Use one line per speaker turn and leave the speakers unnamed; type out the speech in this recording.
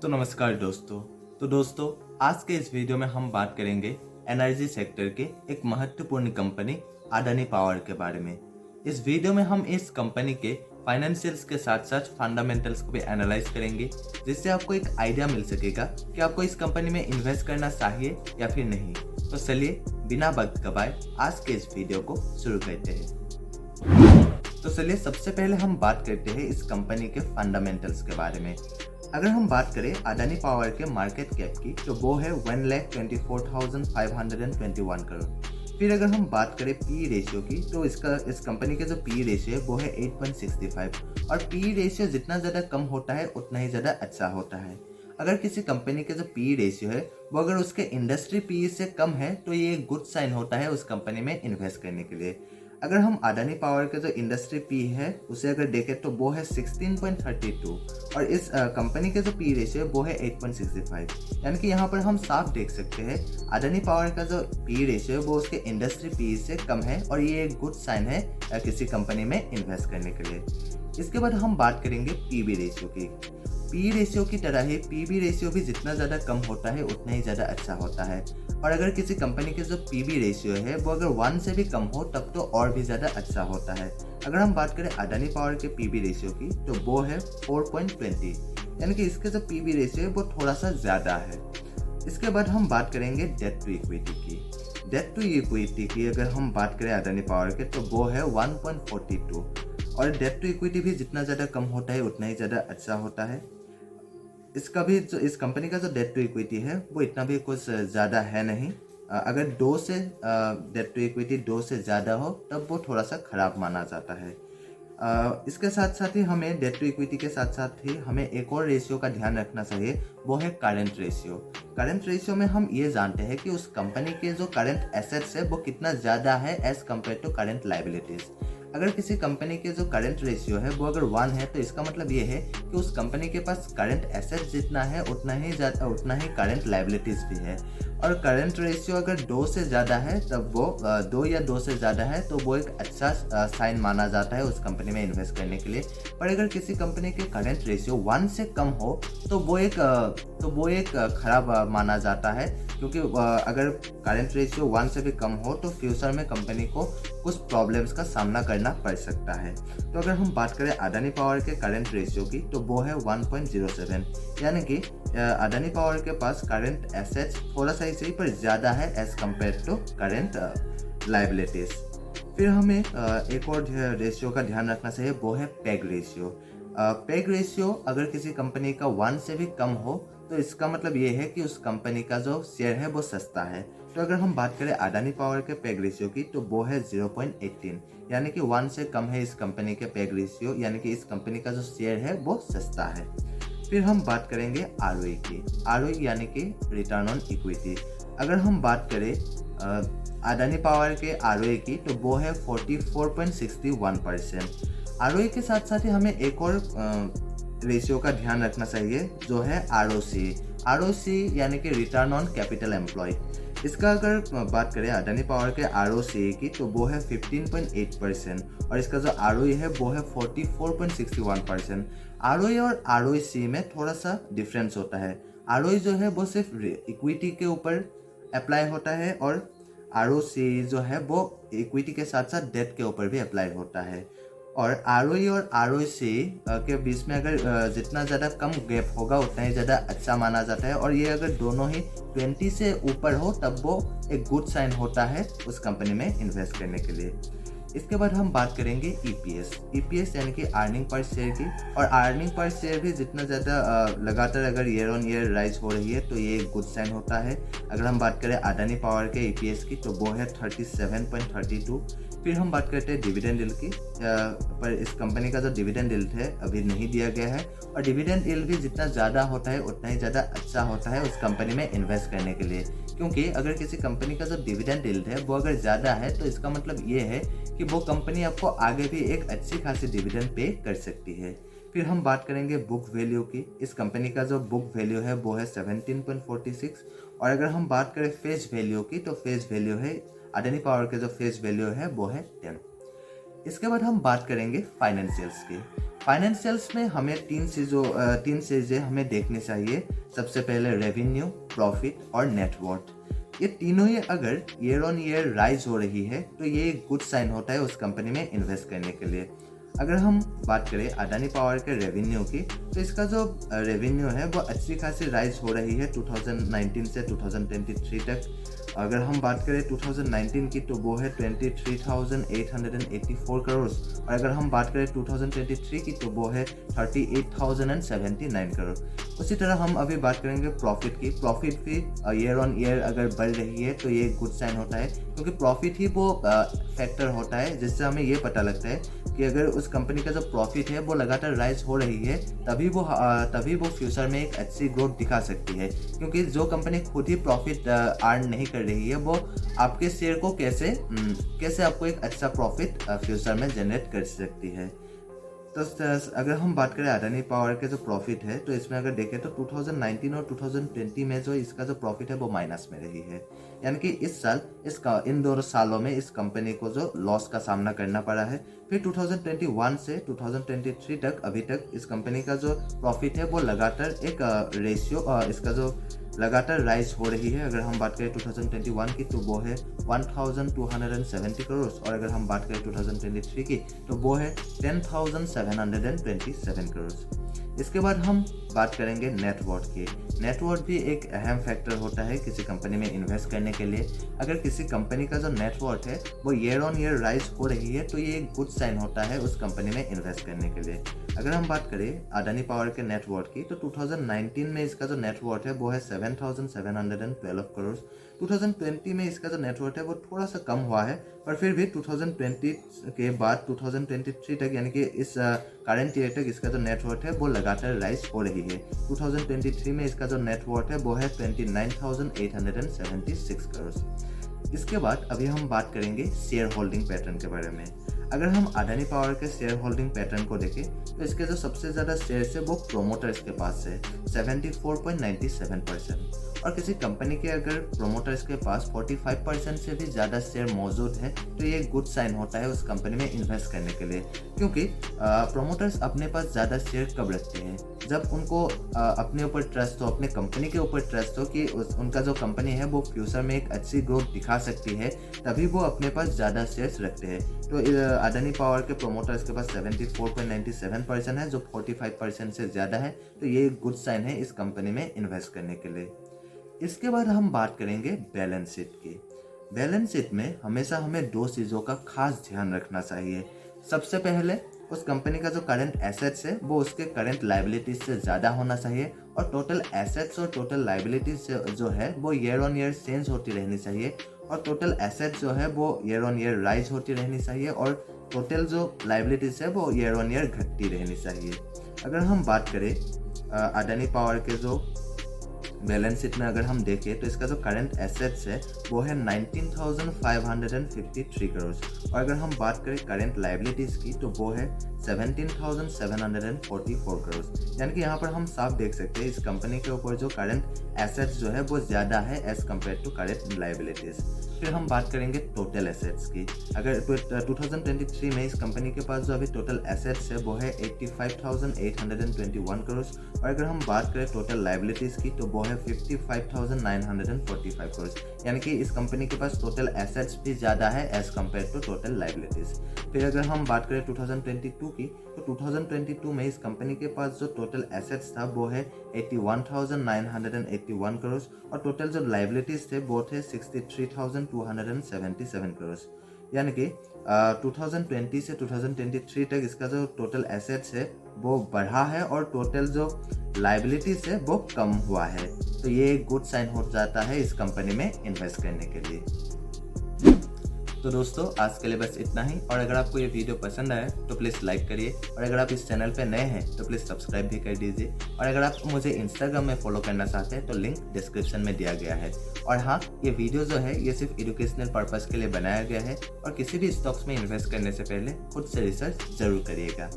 तो नमस्कार दोस्तों। दोस्तों आज के इस वीडियो में हम बात करेंगे एनर्जी सेक्टर के एक महत्वपूर्ण कंपनी अडानी पावर के बारे में। इस वीडियो में हम इस कंपनी के फाइनेंशियल्स के साथ साथ फंडामेंटल्स को भी एनालाइज करेंगे, जिससे आपको एक आइडिया मिल सकेगा कि आपको इस कंपनी में इन्वेस्ट करना चाहिए या फिर नहीं। तो चलिए बिना वक्त गवाए आज के इस वीडियो को शुरू करते हैं। तो चलिए सबसे पहले हम बात करते हैं इस कंपनी के फंडामेंटल्स के बारे में। अगर हम बात करें अडानी पावर के मार्केट कैप की, तो वो है 1,24,521 करोड़। फिर अगर हम बात करें पी रेशियो की, तो इस कंपनी के जो पी रेशियो है वो है 8.65, और पी रेशियो जितना ज़्यादा कम होता है उतना ही ज़्यादा अच्छा होता है। अगर किसी कंपनी के जो पी रेशियो है वो अगर उसके इंडस्ट्री पी से कम है तो ये एक गुड साइन होता है उस कंपनी में इन्वेस्ट करने के लिए। अगर हम अडानी पावर के जो इंडस्ट्री पी है उसे अगर देखें तो वो है 16.32, और इस कंपनी के जो पी रेशियो है वो है 8.65। यानी कि यहाँ पर हम साफ देख सकते हैं अडानी पावर का जो पी रेशियो है वो उसके इंडस्ट्री पी से कम है, और ये एक गुड साइन है किसी कंपनी में इन्वेस्ट करने के लिए। इसके बाद हम बात करेंगे पीबी रेशियो की। पी रेशियो की तरह ही पीबी रेशियो भी जितना ज़्यादा कम होता है उतना ही ज़्यादा अच्छा होता है, और अगर किसी कंपनी के जो पीबी रेशियो है वो अगर 1 से भी कम हो तब तो और भी ज़्यादा अच्छा होता है। अगर हम बात करें अडानी पावर के पीबी रेशियो की, तो वो है 4.20, यानी कि इसके जो पीबी रेशियो है वो थोड़ा सा ज़्यादा है। इसके बाद हम बात करेंगे डेट टू इक्विटी की। डेट टू इक्विटी की अगर हम बात करें अडानी पावर के, तो वो है 1.42, और डेट टू इक्विटी भी जितना ज़्यादा कम होता है उतना ही ज़्यादा अच्छा होता है। इसका भी जो इस कंपनी का जो डेट टू इक्विटी है वो इतना भी कुछ ज़्यादा है नहीं। अगर 2 से डेट टू इक्विटी 2 से ज़्यादा हो तब वो थोड़ा सा ख़राब माना जाता है। इसके साथ साथ ही हमें डेट टू इक्विटी के साथ साथ ही हमें एक और रेशियो का ध्यान रखना चाहिए, वो है करंट रेशियो। करंट रेशियो में हम ये जानते हैं कि उस कंपनी के जो करंट एसेट्स है वो कितना ज़्यादा है as compare to current liabilities. अगर किसी कंपनी के जो करंट रेशियो है वो अगर 1 है तो इसका मतलब ये है कि उस कंपनी के पास करंट एसेट जितना है उतना ही करंट लाइबिलिटीज़ भी है। और करंट रेशियो अगर 2 से ज़्यादा है तब वो 2 या 2 से ज़्यादा है तो वो एक अच्छा साइन माना जाता है उस कंपनी में इन्वेस्ट करने के लिए। पर अगर किसी कंपनी के करंट रेशियो 1 से कम हो तो वो एक खराब माना जाता है, क्योंकि अगर करंट रेशियो 1 से भी कम हो तो फ्यूचर में कंपनी को कुछ प्रॉब्लम्स का सामना करना पड़ सकता है। तो अगर हम बात करें अडानी पावर के करंट रेशियो की, तो वो है 1.07, यानी कि अडानी पावर के पास करंट एसेट्स थोड़ा सा ही सही पर ज़्यादा है as compare to current liabilities. फिर हमें एक और रेशियो का ध्यान रखना चाहिए, वो है पेग रेशियो। पेग रेशियो अगर किसी कंपनी का 1 से भी कम हो तो इसका मतलब ये है कि उस कंपनी का जो शेयर है वो सस्ता है। तो अगर हम बात करें अडानी पावर के पेग रेशियो की, तो वो है 0.18, यानी कि 1 से कम है इस कंपनी के पेग रेशियो, यानी कि इस कंपनी का जो शेयर है वो सस्ता है। फिर हम बात करेंगे आरओई की। आरओई यानी कि रिटर्न ऑन इक्विटी। अगर हम बात करें अडानी पावर के आरओई की, तो वो है 44.61%। आरओई के साथ साथ ही हमें एक और रेशियो का ध्यान रखना चाहिए, जो है आरओसी। आरओसी यानी कि रिटर्न ऑन कैपिटल एम्प्लॉय। इसका अगर बात करें अडानी पावर के आरओसी की, तो वो है 15.8%, और इसका जो आरओई है वो है 44.61%। आरओई और आरओसी में थोड़ा सा डिफरेंस होता है। आरओई जो है वो सिर्फ इक्विटी के ऊपर अप्लाई होता है, और आरओसी जो है वो इक्विटी के साथ साथ डेट के ऊपर भी अप्लाई होता है। और आरओई और आरओसी के बीच में अगर जितना ज़्यादा कम गैप होगा उतना ही ज़्यादा अच्छा माना जाता है, और ये अगर दोनों ही 20 से ऊपर हो तब वो एक गुड साइन होता है उस कंपनी में इन्वेस्ट करने के लिए। इसके बाद हम बात करेंगे ईपीएस यानी कि अर्निंग पर शेयर की, और अर्निंग पर शेयर भी जितना ज़्यादा लगातार अगर ईयर ऑन ईयर राइज हो रही है तो ये एक गुड साइन होता है। अगर हम बात करें अडानी पावर के ईपीएस की, तो वो है 37.32। फिर हम बात करते हैं डिविडेंड यील्ड की, पर इस कंपनी का जो डिविडेंड यील्ड है अभी नहीं दिया गया है, और डिविडेंड यील्ड भी जितना ज़्यादा होता है उतना ही ज़्यादा अच्छा होता है उस कंपनी में इन्वेस्ट करने के लिए, क्योंकि अगर किसी कंपनी का जो डिविडेंड यील्ड है वो अगर ज़्यादा है तो इसका मतलब ये है कि वो कंपनी आपको आगे भी एक अच्छी खासी डिविडेंड पे कर सकती है। फिर हम बात करेंगे बुक वैल्यू की। इस कंपनी का जो बुक वैल्यू है वो है 17.46, और अगर हम बात करें फेस वैल्यू की, तो फेस वैल्यू है अडानी पावर के जो फेस वैल्यू है वो है 10। इसके बाद हम बात करेंगे फाइनेंशियल्स की। फाइनेंशियल्स में हमें तीन चीज़ें हमें देखनी चाहिए। सबसे पहले रेवेन्यू, प्रॉफिट और नेटवर्थ। ये तीनों ही अगर ईयर ऑन ईयर राइज हो रही है तो ये एक गुड साइन होता है उस कंपनी में इन्वेस्ट करने के लिए। अगर हम बात करें अडानी पावर के रेवेन्यू की, तो इसका जो रेवेन्यू है वो अच्छी खासी राइज हो रही है 2019 से 2023 तक। अगर हम बात करें 2019 की तो वो है 23,884 करोड़, और अगर हम बात करें 2023 की तो वो है 38,079 करोड़। उसी तरह हम अभी बात करेंगे प्रॉफिट की। प्रॉफिट भी ईयर ऑन ईयर अगर बढ़ रही है तो ये गुड साइन होता है, क्योंकि प्रॉफिट ही वो फैक्टर होता है जिससे हमें ये पता लगता है कि अगर उस कंपनी का जो प्रॉफिट है वो लगातार राइज हो रही है तभी वो फ्यूचर में एक अच्छी ग्रोथ दिखा सकती है। क्योंकि जो कंपनी खुद ही प्रॉफिट अर्न नहीं कर रही है वो आपके शेयर को कैसे आपको एक अच्छा प्रॉफिट फ्यूचर में जनरेट कर सकती है। तो अगर हम बात करें अडानी पावर के जो प्रॉफिट है तो इसमें अगर देखें तो 2019 और 2020 में जो इसका जो प्रॉफिट है वो माइनस में रही है। यानी कि इस साल इन दोनों सालों में इस कंपनी को जो लॉस का सामना करना पड़ा है। फिर 2021 से 2023 तक अभी तक इस कंपनी का जो प्रॉफिट है वो लगातार एक रेशियो इसका जो लगातार राइज हो रही है। अगर हम बात करें 2021 की तो वो है 1,270 करोड़, और अगर हम बात करें 2023 की तो वो है 10,727 करोड़। इसके बाद हम बात करेंगे नेटवर्थ की। नेटवर्थ भी एक अहम फैक्टर होता है किसी कंपनी में इन्वेस्ट करने के लिए। अगर किसी कंपनी का जो नेटवर्थ है वो ईयर ऑन ईयर राइज हो रही है तो ये एक गुड साइन होता है उस कंपनी में इन्वेस्ट करने के लिए। अगर हम बात करें अडानी पावर के नेटवर्थ की तो 2019 में इसका जो नेटवर्थ है वो है 7,712 करोड़। 2020 में इसका जो नेटवर्थ है वो थोड़ा सा कम हुआ है, पर फिर भी 2020 के बाद 2023 तक यानी कि इस करंट ईयर तक इसका जो नेटवर्थ है वो लगातार राइज हो रही है। 2023 में इसका जो नेटवर्थ है वो है 29,876 करोड़। इसके बाद अभी हम बात करेंगे शेयर होल्डिंग पैटर्न के बारे में। अगर हम अडानी पावर के शेयर होल्डिंग पैटर्न को देखें तो इसके जो सबसे ज़्यादा शेयर्स है वो प्रोमोटर्स के पास है 74.97%, और किसी कंपनी के अगर प्रोमोटर्स के पास 45% से भी ज़्यादा शेयर मौजूद है तो ये एक गुड साइन होता है उस कंपनी में इन्वेस्ट करने के लिए। क्योंकि प्रोमोटर्स अपने पास ज़्यादा शेयर कब रखते हैं, जब उनको अपने ऊपर ट्रस्ट हो, अपने कंपनी के ऊपर ट्रस्ट हो कि उनका जो कंपनी है वो फ्यूचर में एक अच्छी ग्रोथ दिखा सकती है, तभी वो अपने पास ज़्यादा शेयर्स रखते हैं। तो अडानी पावर के प्रोमोटर्स के पास 74.97% है, जो 45% से ज़्यादा है, तो ये एक गुड साइन है इस कंपनी में इन्वेस्ट करने के लिए। इसके बाद हम बात करेंगे बैलेंस शीट की। बैलेंस शीट में हमेशा हमें दो चीज़ों का खास ध्यान रखना चाहिए। सबसे पहले उस कंपनी का जो करंट एसेट्स है वो उसके करंट लाइबिलिटीज से ज़्यादा होना चाहिए, और टोटल एसेट्स और टोटल लाइबिलिटीज जो है वो ईयर ऑन ईयर चेंज होती रहनी चाहिए, और टोटल एसेट्स जो है वो ईयर ऑन ईयर राइज होती रहनी चाहिए, और टोटल जो लाइबिलिटीज है वो ईयर ऑन ईयर घटती रहनी चाहिए। अगर हम बात करें अडानी पावर के जो बैलेंस शीट में अगर हम देखें तो इसका जो करंट एसेट्स है वो है 19,553 करोड़, और अगर हम बात करें करंट लाइबिलिटीज़ की तो वो है 17,744 करोड़। यानी कि यहाँ पर हम साफ देख सकते हैं इस कंपनी के ऊपर जो करंट एसेट्स जो है वो ज़्यादा है as compare to current liabilities. फिर हम बात करेंगे टोटल एसेट्स की। अगर 2023 में इस कंपनी के पास जो अभी टोटल एसेट्स है वो है 85,821 करोड़, और अगर हम बात करें टोटल लाइबिलिटीज़ की तो वो है 55,945 करोड़। यानी कि इस कंपनी के पास टोटल एसेट्स भी ज़्यादा है as compare to total liabilities. फिर अगर हम बात करें 2022 की तो 2022 में इस कंपनी के पास जो टोटल एसेट्स था वो है 81,981 करोड़, और टोटल जो लाइबिलिटीज़ थे वो थे 63,277 करोड़। यानी कि 2020 से 2023 तक इसका जो टोटल एसेट्स है वो बढ़ा है, और टोटल जो लाइबिलिटीज़ है वो कम हुआ है। तो ये एक गुड साइन हो जाता है इस कंपनी में इन्वेस्ट करने के लिए। तो दोस्तों आज के लिए बस इतना ही, और अगर आपको ये वीडियो पसंद आया तो प्लीज़ लाइक करिए, और अगर आप इस चैनल पे नए हैं तो प्लीज़ सब्सक्राइब भी कर दीजिए, और अगर आप मुझे इंस्टाग्राम में फॉलो करना चाहते हैं तो लिंक डिस्क्रिप्शन में दिया गया है। और हाँ, ये वीडियो जो है ये सिर्फ एजुकेशनल पर्पज़ के लिए बनाया गया है, और किसी भी स्टॉक्स में इन्वेस्ट करने से पहले खुद से रिसर्च ज़रूर करिएगा।